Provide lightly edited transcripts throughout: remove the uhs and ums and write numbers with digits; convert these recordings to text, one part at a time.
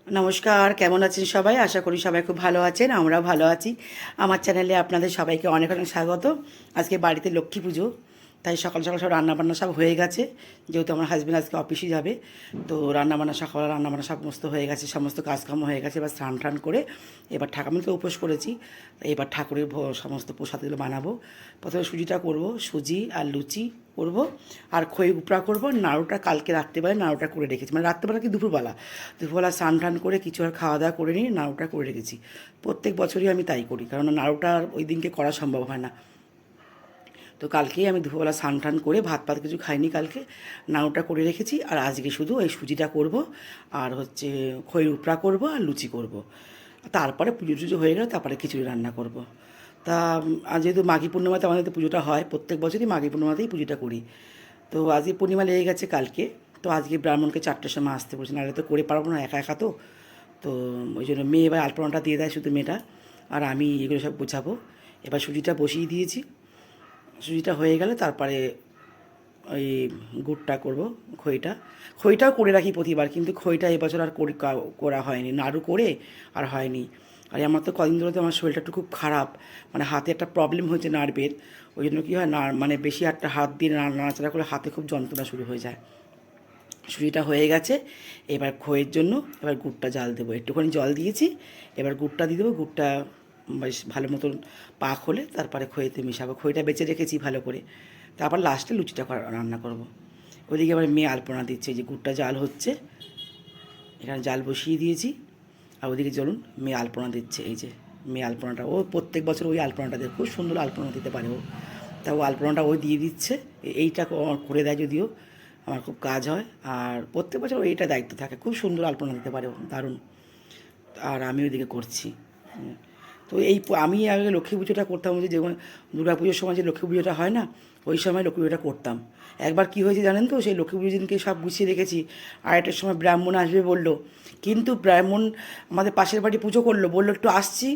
নমস্কার, কেমন আছেন সবাই? আশা করি সবাই খুব ভালো আছেন। আমরাও ভালো আছি। আমার চ্যানেলে আপনাদের সবাইকে অনেক অনেক স্বাগত। আজকে বাড়িতে লক্ষ্মী পুজো, তাই সকাল সকাল সব রান্নাবান্না সব হয়ে গেছে। যেহেতু আমার হাজব্যান্ড আজকে অফিসে যাবে, তো রান্নাবান্না সকালে রান্নাবান্না সমস্ত হয়ে গেছে, সমস্ত কাজকর্ম হয়ে গেছে। এবার স্নান টান করে এবার আমি তো উপোস করেছি, এবার ঠাকুরের সমস্ত প্রসাদগুলো বানাবো। প্রথমে সুজিটা করব, সুজি আর লুচি করব, আর খই উপড়া করবো। নাড়ুটা কালকে রাত্রেবেলায় নাড়ুটা করে রেখেছি, মানে রাত্রেবেলা কি দুপুরবেলা স্নান টান করে কিছু আর খাওয়া দাওয়া করে নিয়ে নাড়ুটা করে রেখেছি। প্রত্যেক বছরই আমি তাই করি, কারণ নাড়ুটা ওই দিনকে করা সম্ভব হয় না। তো কালকেই আমি দুপুরবেলা স্নান টান করে ভাত কিছু খাইনি কালকে, নাড়ুটা করে রেখেছি। আর আজকে শুধু এই সুজিটা করব, আর হচ্ছে খই উপড়া করব, আর লুচি করব। তারপরে পুজো টুজো হয়ে গেলে তারপরে খিচুড়ি রান্না করব। তা আজ যেহেতু মাঘী পূর্ণিমাতে আমাদের তো পুজোটা হয়, প্রত্যেক বছরই মাঘী পূর্ণিমাতেই পুজোটা করি। তো আজকে পূর্ণিমা লেগে গেছে কালকে, তো আজকে ব্রাহ্মণকে 4টের সময় আসতে বলছে, নাহলে তো করে পারবো না একা একা। তো ওই জন্য মেয়ে এবার আলপনাটা দিয়ে দেয়, শুধু মেয়েটা, আর আমি এগুলো সব গোছাবো। এবার সুজিটা বসিয়ে দিয়েছি। সুজিটা হয়ে গেলে তারপরে ওই গুড়টা করব, খইটাও করে রাখি প্রতিবার, কিন্তু খইটা এবছর আর করা হয়নি, নাড়ু করে আর হয়নি। আর আমার তো কদিন ধরে তো আমার শরীরটা একটু খুব খারাপ, মানে হাতে একটা প্রবলেম হয়েছে নার্ভের। ওই জন্য কী হয় না, মানে বেশি একটা হাত দিয়ে নাড়াচাড়া করে হাতে খুব যন্ত্রণা শুরু হয়ে যায়। সুজিটা হয়ে গেছে, এবার খইয়ের জন্য এবার গুড়টা জাল দেবো, একটুখানি জল দিয়েছি। এবার গুড়টা দিয়ে দেবো, গুড়টা বেশ ভালো মতন পাক হলে তারপরে খইতে মিশাবো। খইটা বেঁচে রেখেছি ভালো করে, তারপর লাস্টে লুচিটা রান্না করব। ওইদিকে আবার মেয়ে আলপনা দিচ্ছে, যে গুড়টা জাল হচ্ছে, এখানে জাল বসিয়ে দিয়েছি। আর ওদিকে চলুন মেয়ে আলপনা দিচ্ছে, এই যে মেয়ে আলপনাটা, ও প্রত্যেক বছর ওই আলপনাটা দেয়, খুব সুন্দর আলপনা দিতে পারে ও। তা ও আলপনাটা ওই দিয়ে দিচ্ছে। এইটা করে দেয়, যদিও আমার খুব কাজ হয়, আর প্রত্যেক বছর এইটা দায়িত্ব থাকে, খুব সুন্দর আলপনা দিতে পারে ও, দারুণ। আর আমি ওইদিকে করছি। তো আমি আগে লক্ষ্মী পুজোটা করতাম, যে যেমন দুর্গা পুজোর সময় যে লক্ষ্মী পুজোটা হয় না, ওই সময় লক্ষ্মী পুজোটা করতাম। একবার কী হয়েছে জানেন তো, সেই লক্ষ্মী পুজোর দিনকে সব গুছিয়ে রেখেছি, আড়াইটার সময় ব্রাহ্মণ আসবে বললো, কিন্তু ব্রাহ্মণ আমাদের পাশের বাড়ি পুজো করলো, বললো একটু আসছি,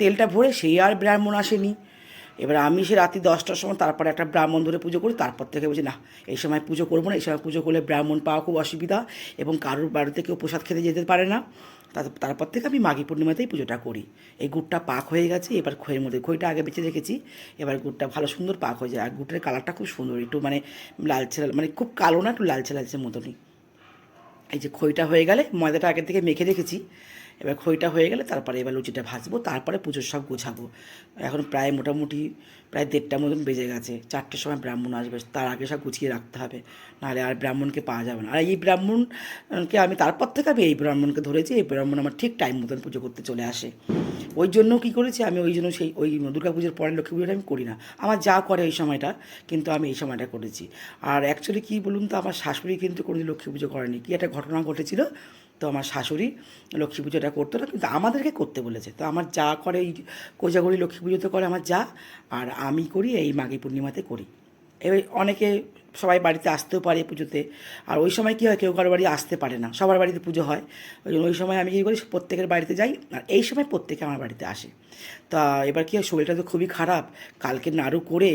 তেলটা ভরে, সেই আর ব্রাহ্মণ আসেনি। এবার আমি সে রাত্রি 10টার সময় তারপরে একটা ব্রাহ্মণ ধরে পুজো করি, তারপর থেকে বলছি না, এই সময় পুজো করবো না, এই সময় পুজো করলে ব্রাহ্মণ পাওয়া খুব অসুবিধা, এবং কারোর বাড়িতে কেউ প্রসাদ খেতে যেতে পারে না। তারপর থেকে আমি মাঘী পূর্ণিমাতেই পুজোটা করি। এই গুড়টা পাক হয়ে গেছে, এবার খইয়ের মধ্যে, খইটা আগে বেঁচে রেখেছি, এবার গুড়টা ভালো সুন্দর পাক হয়ে যায়। আর গুড়ের কালারটা খুব সুন্দর, একটু মানে লালচে, মানে খুব কালো না, একটু লালচে লালচে মতনই। এই যে খইটা হয়ে গেলে, ময়দাটা আগের থেকে মেখে রেখেছি, এবার খইটা হয়ে গেলে তারপরে এবার লুচিটা ভাজবো, তারপরে পুজোর সব গোছাবো। এখন প্রায় মোটামুটি প্রায় 1:30 মতন বেজে গেছে, 4টের সময় ব্রাহ্মণ আসবে, তার আগে সব গুছিয়ে রাখতে হবে, নাহলে আর ব্রাহ্মণকে পাওয়া যাবে না। আর এই ব্রাহ্মণকে আমি তারপর থেকে আমি এই ব্রাহ্মণকে ধরেছি, এই ব্রাহ্মণ আমার ঠিক টাইম মতন পুজো করতে চলে আসে। ওই জন্য কী করেছি আমি, ওই জন্য সেই ওই দুর্গা পুজোর পরে লক্ষ্মী পুজোটা আমি করি না, আমার যা করে এই সময়টা, কিন্তু আমি এই সময়টা করেছি। আর অ্যাকচুয়ালি কী বলুন তো, আমার শাশুড়ি কিন্তু কোনো লক্ষ্মী পুজো করেনি, কী একটা ঘটনা ঘটেছিল। তো আমার শাশুড়ি লক্ষ্মী পুজোটা করতো না, কিন্তু আমাদেরকে করতে বলেছে। তো আমার যা করে এই কোজাগরি লক্ষ্মী পুজোতে করে আমার যা, আর আমি করি এই মাঘী পূর্ণিমাতে করি। এবার অনেকে সবাই বাড়িতে আসতেও পারে পুজোতে, আর ওই সময় কী হয়, কেউ কারো বাড়ি আসতে পারে না, সবার বাড়িতে পুজো হয়। ওই জন্য ওই সময় আমি কী করি, প্রত্যেকের বাড়িতে যাই, আর এই সময় প্রত্যেকে আমার বাড়িতে আসে। তা এবার কী হয়, শরীরটা তো খুবই খারাপ, কালকে নাড়ু করে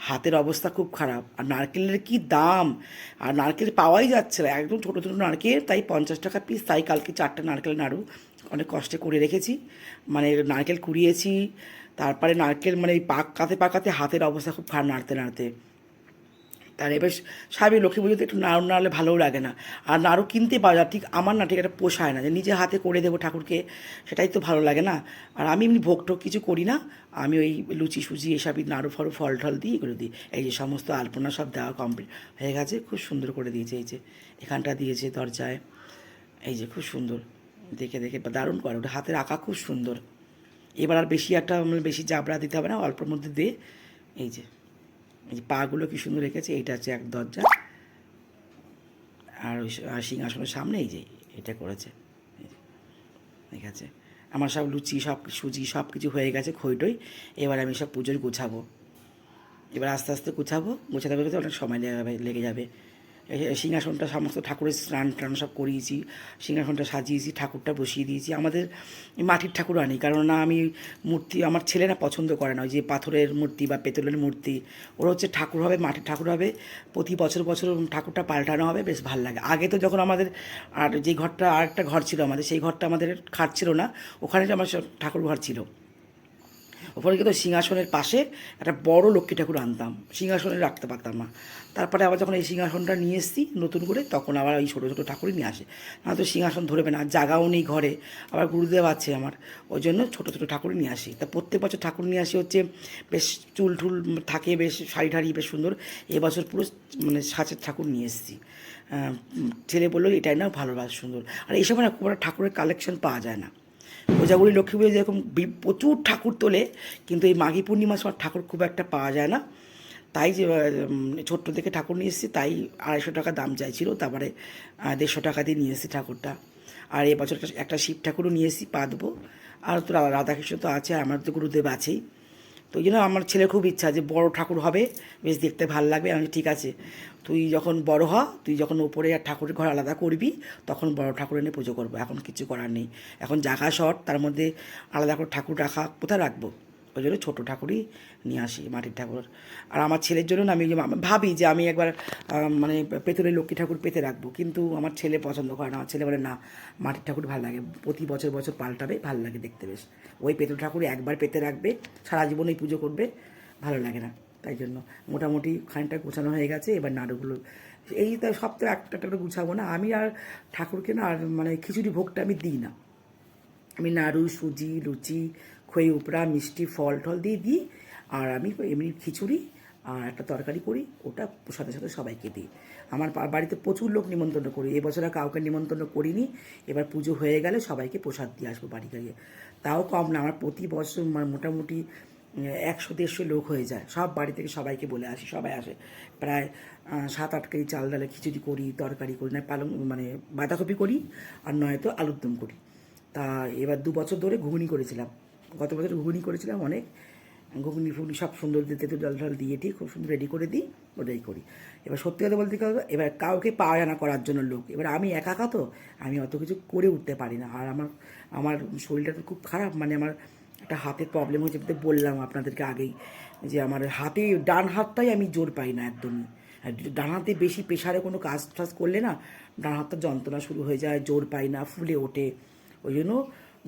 হাতের অবস্থা খুব খারাপ, আর নারকেলের কি দাম, আর নারকেল পাওয়াই যাচ্ছে না, একদম ছোটো ছোটো নারকেল, তাই 50 টাকা পিস, তাই কালকে 4টা নারকেল নাড়ু অনেক কষ্টে করে রেখেছি, মানে নারকেল কুড়িয়েছি, তারপরে নারকেল মানে এই পাকাতে পাকাতে হাতের অবস্থা খুব খারাপ, নাড়তে নাড়তে। তার এবার স্বাভাবিক লক্ষ্মী পুজোতে একটু নাড়ু নাড়লে ভালোও লাগে না, আর নাড়ু কিনতে পাওয়া যায়, ঠিক আমার না, ঠিক একটা পোষায় না যে নিজে হাতে করে দেবো ঠাকুরকে, সেটাই তো ভালো লাগে না। আর আমি এমনি ভোগ টোগ কিছু করি না, আমি ওই লুচি সুজি এসবই নাড়ু ফাড়ু ফল টল দিই, এগুলো দিই। এই যে সমস্ত আলপনা সব দেওয়া কমপ্লিট হয়ে গেছে, খুব সুন্দর করে দিয়েছে, এই যে এখানটা দিয়েছে দরজায়, এই যে খুব সুন্দর, দেখে দেখে দারুণ করে, ওটা হাতের আঁকা খুব সুন্দর। এবার আর বেশি একটা মানে বেশি জাবড়া দিতে হবে না, অল্পের মধ্যে দিয়ে, এই যে এই যে পাগুলো কি সুন্দর রেখেছে, এইটা হচ্ছে এক দরজা, আর ওই সিংহাসনের সামনে এই যে এটা করেছে, ঠিক আছে। আমার সব লুচি সব সুজি সব কিছু হয়ে গেছে, খইটই। এবার আমি সব পুজোর গোছাবো, এবার আস্তে আস্তে গোছাতে গোছাতে অনেক সময় লেগে যাবে। সিংহাসনটা সমস্ত ঠাকুরের স্নান টান সব করিয়েছি, সিংহাসনটা সাজিয়েছি, ঠাকুরটা বসিয়ে দিয়েছি। আমাদের মাটির ঠাকুর আনি, কারণ না আমি মূর্তি, আমার ছেলেরা পছন্দ করে না ওই যে পাথরের মূর্তি বা পেতলের মূর্তি। ওরা হচ্ছে ঠাকুর হবে, মাটির ঠাকুর হবে, প্রতি বছর বছর ঠাকুরটা পাল্টানো হবে, বেশ ভালো লাগে। আগে তো যখন আমাদের আর যে ঘরটা, আর একটা ঘর ছিল আমাদের, সেই ঘরটা আমাদের খাট ছিল না, ওখানে আমার ঠাকুর ঘর ছিল। ওপরে কিন্তু সিংহাসনের পাশে একটা বড় লক্ষ্মী ঠাকুর আনতাম, সিংহাসনে রাখতে পারতাম না। তারপরে আবার যখন এই সিংহাসনটা নিয়ে এসেছি নতুন করে, তখন আবার ওই ছোটো ছোটো ঠাকুরই নিয়ে আসে, না তো সিংহাসন ধরবে না, জায়গাও নেই ঘরে, আবার গুরুদেব আছে আমার, ওই জন্য ছোটো ছোটো ঠাকুরই নিয়ে আসি। তা প্রত্যেক বছর ঠাকুর নিয়ে আসি হচ্ছে বেশ চুল টুল থাকে, বেশ শাড়ি ঠাড়ি বেশ সুন্দর। এবছর পুরো মানে সাজের ঠাকুর নিয়ে এসেছি। ছেলে বললো এটাই না ভালো, সুন্দর। আর এইসব না খুব একটা ঠাকুরের কালেকশন পাওয়া যায় না। কোজাগুড়ি লক্ষ্মী পুজো যেরকম প্রচুর ঠাকুর তোলে, কিন্তু এই মাঘী পূর্ণিমার সময় ঠাকুর খুব একটা পাওয়া যায় না। তাই যে ছোট্ট থেকে ঠাকুর নিয়ে এসেছি, তাই 250 টাকা দাম চাইছিল, তারপরে 150 টাকা দিয়ে নিয়ে এসেছি ঠাকুরটা। আর এবছর একটা শিব ঠাকুরও নিয়ে এসেছি, পা দেবো। আর তো রাধাকৃষ্ণ তো আছে, আমার তো গুরুদেব আছেই। তো ওই জন্য আমার ছেলের খুব ইচ্ছা যে বড় ঠাকুর হবে, বেশ দেখতে ভালো লাগবে। আমি ঠিক আছে, তুই যখন বড় হ, তুই যখন ওপরে আর ঠাকুরের ঘর আলাদা করবি, তখন বড় ঠাকুর এনে পুজো করবো, এখন কিছু করার নেই। এখন জায়গা শর্ট, তার মধ্যে আলাদা করে ঠাকুর রাখা কোথায় রাখবো, ওই জন্য ছোটো ঠাকুরই নিয়ে আসি, মাটির ঠাকুর। আর আমার ছেলের জন্য আমি ভাবি যে আমি একবার মানে পেতলের লক্ষ্মী ঠাকুর পেতে রাখবো, কিন্তু আমার ছেলে পছন্দ করে না। আমার ছেলে বলে না, মাটির ঠাকুর ভালো লাগে, প্রতি বছর বছর পাল্টাবে, ভালো লাগে দেখতে বেশ। ওই পেতল ঠাকুর একবার পেতে রাখবে, সারা জীবন এই পুজো করবে, ভালো লাগে না। তাই জন্য মোটামুটি খানিকটা গোছানো হয়ে গেছে। এবার নাড়ুগুলো এই তো সব তো একটা একটা গুছাবো না আমি, আর ঠাকুরকে না আর মানে খিচুড়ি ভোগটা আমি দিই না। আমি নাড়ু, সুজি, লুচি, খই উপড়া, মিষ্টি, ফল টল দিয়ে দিই। আর আমি এমনি খিচুড়ি আর একটা তরকারি করি, ওটা সাথে সাথে সবাইকে দিই। আমার বাড়িতে প্রচুর লোক নিমন্ত্রণ করি, এবছর আর কাউকে নিমন্ত্রণ করিনি। এবার পুজো হয়ে গেলে সবাইকে প্রসাদ দিয়ে আসবো বাড়ি গিয়ে। তাও কম না, আমার প্রতি বছর মানে মোটামুটি 100-150 লোক হয়ে যায়, সব বাড়ি থেকে সবাইকে বলে আসি, সবাই আসে। প্রায় 7-8 কেজি চাল ডালে খিচুড়ি করি, তরকারি করি, না পালং মানে বাঁধাকপি করি, আর নয়তো আলুর দম করি। তা এবার 2 বছর ধরে ঘুগনি করেছিলাম, গত বছর ঘুগনি করেছিলাম অনেক, ঘুগনি ফুগনি সব সুন্দর দিতে তো ডাল ঢাল দিয়ে ঠিক খুব সুন্দর রেডি করে দিই, ওটাই করি। এবার সত্যি কথা বলতে হবে, এবার কাউকে পাওয়া যায় না করার জন্য লোক, এবার আমি একা একা তো আমি অত কিছু করে উঠতে পারি না। আর আমার আমার শরীরটা তো খুব খারাপ, মানে আমার একটা হাতের প্রবলেম হয়েছে, বললাম আপনাদেরকে আগেই যে আমার হাতে, ডান হাতটাই আমি জোর পাই না একদমই। আর ডান হাতে বেশি প্রেশারে কোনো কাজ টাজ করলে না ডান হাতটা যন্ত্রণা শুরু হয়ে যায়, জোর পাই না, ফুলে ওঠে। ওই জন্য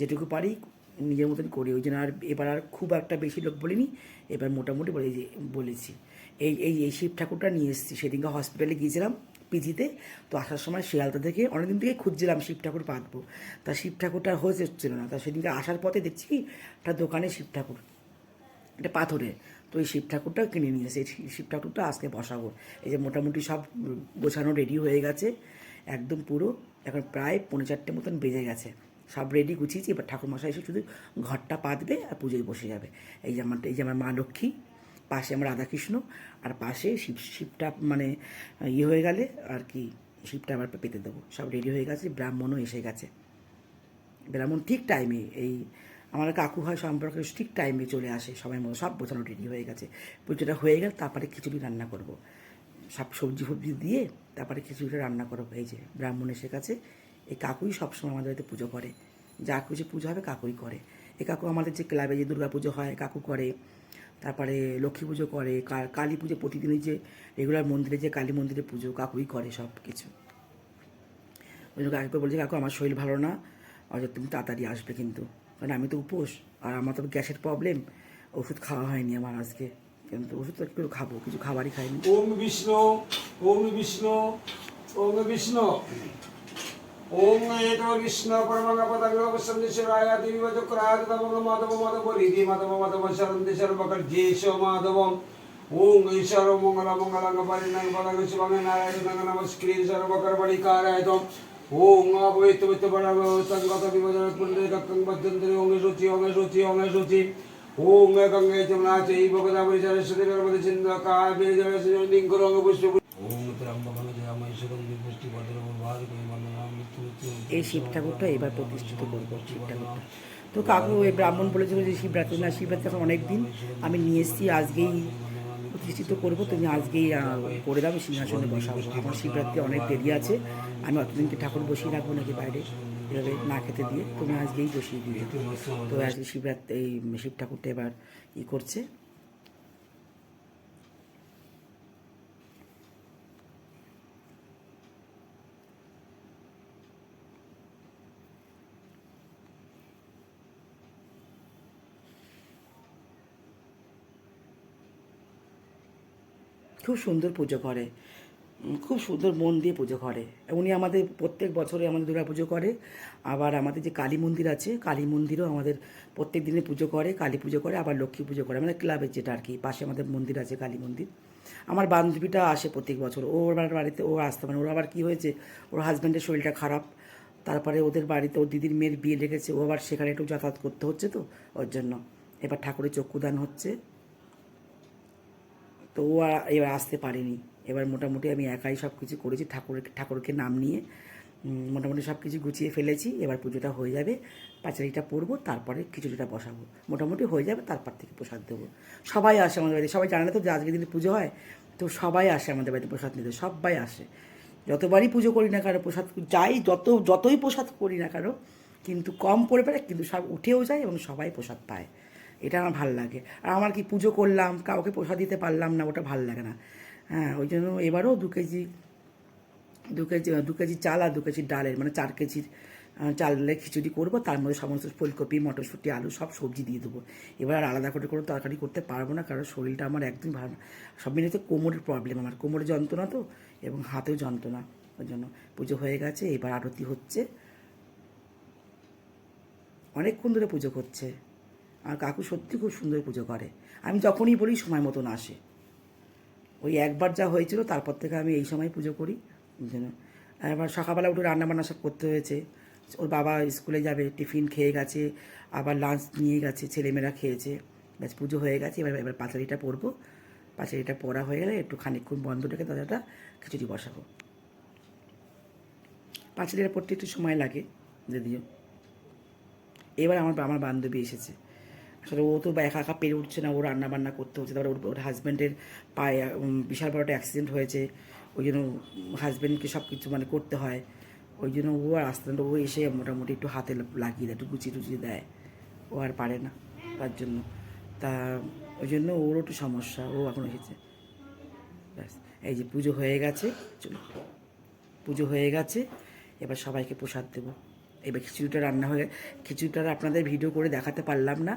যেটুকু পারি নিজের মতন করি। ওই জন্য আর এবার আর খুব একটা বেশি লোক বলিনি, এবার মোটামুটি বলে যে বলেছি। এই এই এই শিব ঠাকুরটা নিয়ে এসেছি, সেদিনকে হসপিটালে গিয়েছিলাম পিজিতে, তো আসার সময় শিয়ালদা থেকে অনেকদিন থেকে খুঁজছিলাম শিব ঠাকুর পাতবো, তা শিব ঠাকুরটা হয়ে এসেছিলো না। তা সেদিনকে আসার পথে দেখছি কি একটা দোকানে শিব ঠাকুর, এটা পাথরের, তো এই শিব ঠাকুরটা কিনে নিয়ে এসে শিব ঠাকুরটা আজকে বসাবো। এই যে মোটামুটি সব গোছানো রেডি হয়ে গেছে একদম পুরো, এখন প্রায় 3:45 মতন বেজে গেছে, সব রেডি গুছিয়েছি। এবার ঠাকুরমশাই এসে শুধু ঘরটা পাতবে আর পুজোয় বসে যাবে। এই যে আমার মা লক্ষ্মী, পাশে আমার রাধাকৃষ্ণ, আর পাশে শিবটা মানে হয়ে গেলে আর কি শিবটা আবার পেতে দেবো। সব রেডি হয়ে গেছে, ব্রাহ্মণও এসে গেছে, ব্রাহ্মণ ঠিক টাইমে, এই আমার কাকু হয় সম্পর্কে ঠিক টাইমে চলে আসে, সবাই মতো সব বোঝানো রেডি হয়ে গেছে। পুজোটা হয়ে গেলে তারপরে খিচুড়ি রান্না করব, সব সবজি ফবজি দিয়ে তারপরে খিচুড়িটা রান্না করবো। এই যে ব্রাহ্মণ এসে গেছে, এই কাকুই সবসময় আমাদের বাড়িতে পুজো করে, যা কিছু পুজো হবে কাকুই করে। এই কাকু আমাদের যে ক্লাবে যে দুর্গা পুজো হয় কাকু করে, তারপরে লক্ষ্মী পুজো করে, কালী পুজো প্রতিদিনই যে রেগুলার মন্দিরে যে কালী মন্দিরে পুজো কাকুই করে সব কিছু। ওই জন্য কাকুকে বলছি, কাকু আমার শরীর ভালো না, অযথা তুমি তাড়াতাড়ি আসবে কিন্তু, কারণ আমি তো উপোস, আর আমার তো গ্যাসের প্রবলেম, ওষুধ খাওয়া হয়নি আমার আজকে, কিন্তু ওষুধ তো একটু খাবো, কিছু খাবারই খাইনি। ওম বিষ্ণু, ওম বিষ্ণু, ওম বিষ্ণু, ওম এক কৃষ্ণ পরমাঙ্গ পদাগ্রবসন্দেশ্বরায় দেবী চক্রায় তমঙ্গ মাধব মাধব রিধি মাধব মাধব শরন্তি সর্বকর জেশ মাধবম। ওম ঈশ্বর মঙ্গল মঙ্গলাঙ্গ পরিণাম পদাঙ্গ শিবাঙ্গ নারায়ণ নমস্কৃ সর্বকর বলিকারায় তম। ওম অবৈত বৈত বড় তঙ্গত বিভজন পুণ্যে কং বদ্ধন্তরে ওম শুচি ওম শুচি ওম শুচি। ওম গঙ্গে যমুনা চৈব গোদাবরী সরস্বতী নর্মদে সিন্ধু কাবেরী জলেস্মিন সন্নিধিং কুরু অঙ্গ পুষ্প। ওম ত্র্যম্বকং যজামহে সুগন্ধিং পুষ্টিবর্ধনং উর্বারুকমিং বন্দনামি মৃত্যুমৃত্যু। এই শিব ঠাকুরটা এবার প্রতিষ্ঠিত করবো, শিব ঠাকুরটা। তো কাকু এই ব্রাহ্মণ বলেছিল যে শিবরাত্রি না, শিবরাত্রি এখন অনেক দিন, আমি নিয়ে এসেছি আজকেই প্রতিষ্ঠিত করবো, তুমি আজকেই করে দাও, আমি সিংহাসনে বসাবো। আমার শিবরাত্রি অনেক দেরি আছে, আমি অতদিনকে ঠাকুর বসিয়ে রাখবো নাকি বাইরে এভাবে না খেতে দিয়ে, তুমি আজকেই বসিয়ে দিয়ে। তো আজকে শিবরাত্রি, এই শিব ঠাকুরটা এবার করছে। খুব সুন্দর পুজো করে, খুব সুন্দর মন দিয়ে পুজো করে উনি। আমাদের প্রত্যেক বছরে আমাদের দুর্গা পুজো করে। আবার আমাদের যে কালী মন্দির আছে, কালী মন্দিরও আমাদের প্রত্যেক দিনে পুজো করে, কালী পুজো করে, আবার লক্ষ্মী পুজো করে। আমাদের ক্লাবের যেটা আর কি, পাশে আমাদের মন্দির আছে কালী মন্দির। আমার বান্ধবীটা আসে প্রত্যেক বছর, ওর বাড়িতে ও আসতে পারে। ওর আবার কী হয়েছে, ওর হাজব্যান্ডের শরীরটা খারাপ, তারপরে ওদের বাড়িতে ওর দিদির মেয়ের বিয়ে লেগেছে, ও আবার সেখানে একটু যাতায়াত করতে হচ্ছে, তো ওর জন্য এবার ঠাকুরের চক্ষুদান হচ্ছে, তো ও আর এবার আসতে পারেনি। এবার মোটামুটি আমি একাই সব কিছু করেছি, ঠাকুরকে নাম নিয়ে মোটামুটি সব কিছু গুছিয়ে ফেলেছি। এবার পুজোটা হয়ে যাবে, পাঁচালিটা পরবো, তারপরে খিচুড়িটা বসাবো, মোটামুটি হয়ে যাবে, তারপর থেকে প্রসাদ দেবো। সবাই আসে আমাদের বাড়িতে, সবাই জানে তো যে আজকের দিনে পুজো হয়, তো সবাই আসে আমাদের বাড়িতে প্রসাদ নিতে, সবাই আসে। যতবারই পুজো করি না কেন, প্রসাদ যাই, যতই প্রসাদ করি না কেন, কিন্তু কম পড়ে পারে, কিন্তু সব উঠেও যায় এবং সবাই প্রসাদ পায়, এটা আমার ভালো লাগে। আর আমার কি পুজো করলাম, কাউকে প্রসাদ দিতে পারলাম না, ওটা ভালো লাগে না। হ্যাঁ, ওই জন্য এবারও 2 কেজি চাল আর 2 কেজি ডালের, মানে 4 কেজির চালের খিচুড়ি করবো, তার মধ্যে সমস্ত ফুলকপি, মটরশুঁটি, আলু সব সবজি দিয়ে দেবো। এবার আর আলাদা করে কোনো তরকারি করতে পারবো না, কারণ শরীরটা আমার একদম ভালো না। সব মিলিয়ে কোমরের প্রবলেম, আমার কোমরে যন্ত্রণা তো, এবং হাতেও যন্ত্রণা। ওই জন্য পুজো হয়ে গেছে, এবার আরতি হচ্ছে, অনেকক্ষণ ধরে পুজো করছে। আর কাকু সত্যি খুব সুন্দর পুজো করে, আমি যখনই বলি সময় মতন আসে। ওই একবার যা হয়েছিল, তারপর থেকে আমি এই সময় পুজো করি। এবার সকালবেলা উঠে রান্নাবান্না সব করতে হয়েছে, ওর বাবা স্কুলে যাবে, টিফিন খেয়ে গেছে, আবার লাঞ্চ নিয়ে গেছে, ছেলেমেয়েরা খেয়েছে, ব্যাস পুজো হয়ে গেছে। এবার পাঁচালিটা পরবো, পাঁচালিটা পরা হয়ে গেলে একটু খানিকক্ষণ বন্ধ রেখে দরজাটা খিচুড়ি বসাবো। পাঁচালিটা পড়তে একটু সময় লাগে যদিও। এবার আমার বান্ধবী এসেছে, আসলে ও তো একা একা পেরে উঠছে না, ও রান্নাবান্না করতে হচ্ছে। তারপরে ওর হাজব্যান্ডের পায়ে বিশাল বড় একটা অ্যাক্সিডেন্ট হয়েছে, ওই জন্য হাজব্যান্ডকে সব কিছু মানে করতে হয়। ওই জন্য ও আর আসতে না, ও এসে মোটামুটি একটু হাতে লাগিয়ে দেয়, একটু গুছিয়ে টুচিয়ে দেয়, ও আর পারে না তার জন্য। তা ওই জন্য ওর একটু সমস্যা, ও এখন এসেছে। ব্যাস, এই যে পুজো হয়ে গেছে, চলো পুজো হয়ে গেছে, এবার সবাইকে প্রসাদ দেবো। এবার খিচুড়িটা রান্না হয়ে, খিচুড়িটা আপনাদের ভিডিও করে দেখাতে পারলাম না,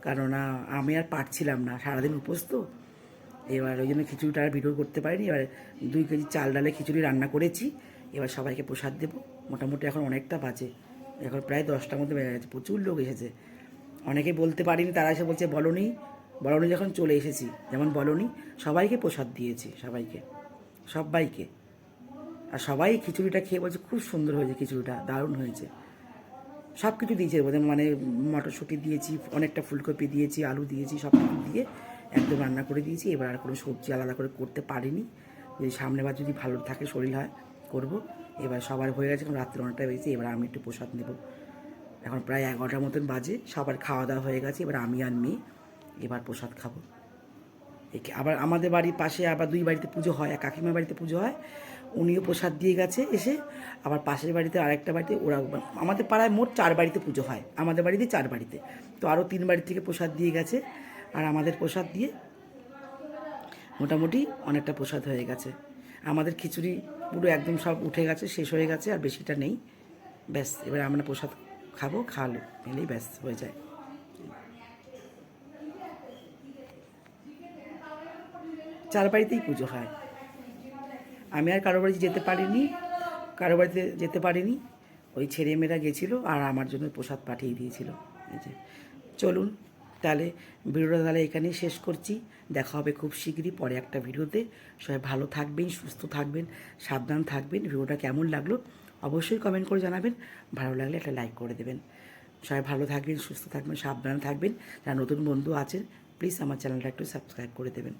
কারণ আমি আর পারছিলাম না, সারাদিন উপোস তো। এবার ওই জন্য খিচুড়িটা আর ভিডিও করতে পারিনি। এবার 2 কেজি চাল ডালে খিচুড়ি রান্না করেছি, এবার সবাইকে প্রসাদ দেবো। মোটামুটি এখন অনেকটা বাজে, এখন প্রায় 10টার মধ্যে বেড়ে গেছে, প্রচুর লোক এসেছে। অনেকে বলতে পারিনি, তারা এসে বলছে বলনি যখন চলে এসেছি, যেমন বলনি, সবাইকে প্রসাদ দিয়েছি, সবাইকে। আর সবাই খিচুড়িটা খেয়ে বলছে খুব সুন্দর হয়েছে, খিচুড়িটা দারুণ হয়েছে। সব কিছু দিয়েছে, মানে মটরশুঁটি দিয়েছি, অনেকটা ফুলকপি দিয়েছি, আলু দিয়েছি, সব কিছু দিয়ে একদম রান্না করে দিয়েছি। এবার আর কোনো সবজি আলাদা করে করতে পারিনি, যদি সামনেবার যদি ভালো থাকে, শরীর হয়, করব। এবার সবার হয়ে গেছে, এখন রাত্রে 9টা বেজেছে, এবার আমি একটু প্রসাদ নেব। এখন প্রায় 11টার মতন বাজে, সবার খাওয়া দাওয়া হয়ে গেছে, এবার আমি আর মেয়ে এবার প্রসাদ খাবো। আবার আমাদের বাড়ির পাশে আবার 2 বাড়িতে পুজো হয়, এক কাকিমার বাড়িতে পুজো হয়, উনিও প্রসাদ দিয়ে গেছে এসে। আবার পাশের বাড়িতে আরেকটা বাড়িতে, ওরা আমাদের পাড়ায় মোট 4 বাড়িতে পুজো হয়, আমাদের বাড়িতে 4 বাড়িতে, তো আরও 3 বাড়ি থেকে প্রসাদ দিয়ে গেছে। আর আমাদের প্রসাদ দিয়ে মোটামুটি অনেকটা প্রসাদ হয়ে গেছে। আমাদের খিচুড়ি পুরো একদম সব উঠে গেছে, শেষ হয়ে গেছে, আর বেশিটা নেই। ব্যাস, এবার আমরা প্রসাদ খাবো, খেলেই ব্যাস হয়ে যায়। 4 বাড়িতেই পুজো হয়। আমি আর কারো বাড়িতে যেতে পারিনি, ওই ছেলেমেয়েরা গেছিলো আর আমার জন্য প্রসাদ পাঠিয়ে দিয়েছিল। এই যে, চলুন তাহলে ভিডিওটা এখানেই শেষ করছি। দেখা হবে খুব শীঘ্রই পরে একটা ভিডিওতে। সবাই ভালো থাকবেন, সুস্থ থাকবেন, সাবধান থাকবেন। ভিডিওটা কেমন লাগলো অবশ্যই কমেন্ট করে জানাবেন, ভালো লাগলে একটা লাইক করে দেবেন। সবাই ভালো থাকবেন, সুস্থ থাকবেন, সাবধান থাকবেন। যারা নতুন বন্ধু আছেন, প্লিজ আমার চ্যানেলটা একটু সাবস্ক্রাইব করে দেবেন।